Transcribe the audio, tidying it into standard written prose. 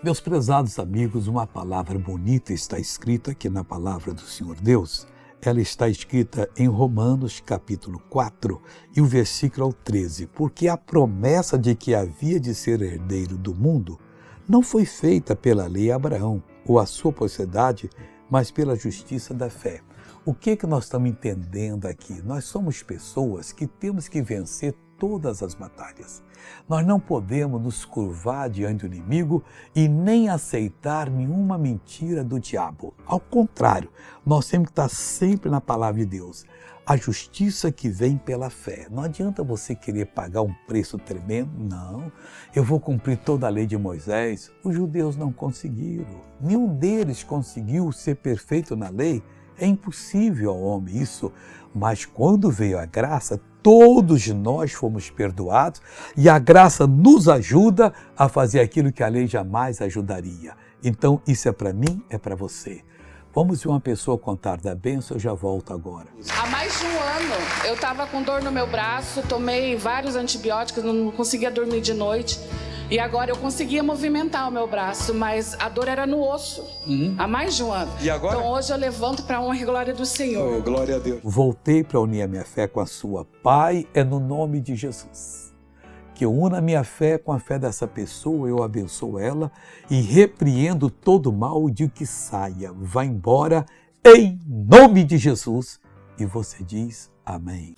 Meus prezados amigos, uma palavra bonita está escrita aqui na palavra do Senhor Deus. Ela está escrita em Romanos capítulo 4 e o versículo 13. Porque a promessa de que havia de ser herdeiro do mundo não foi feita pela lei a Abraão ou a sua posteridade, mas pela justiça da fé. O que nós estamos entendendo aqui? Nós somos pessoas que temos que vencer todas as batalhas. Nós não podemos nos curvar diante do inimigo e nem aceitar nenhuma mentira do diabo. Ao contrário, nós temos que estar sempre na palavra de Deus. A justiça que vem pela fé. Não adianta você querer pagar um preço tremendo. Não, eu vou cumprir toda a lei de Moisés. Os judeus não conseguiram. Nenhum deles conseguiu ser perfeito na lei. É impossível ao homem isso. Mas quando veio a graça, todos nós fomos perdoados e a graça nos ajuda a fazer aquilo que a lei jamais ajudaria. Então, isso é para mim, é para você. Vamos ver uma pessoa contar da bênção, eu já volto agora. Há mais de um ano, eu estava com dor no meu braço, tomei vários antibióticos, não conseguia dormir de noite. E agora eu conseguia movimentar o meu braço, mas a dor era no osso, há mais de um ano. E agora? Então hoje eu levanto para a honra e glória do Senhor. Oh, glória a Deus. Voltei para unir a minha fé com a sua. Pai, é no nome de Jesus. Que eu una a minha fé com a fé dessa pessoa, eu abençoo ela e repreendo todo mal e digo que saia, vá embora, em nome de Jesus. E você diz amém.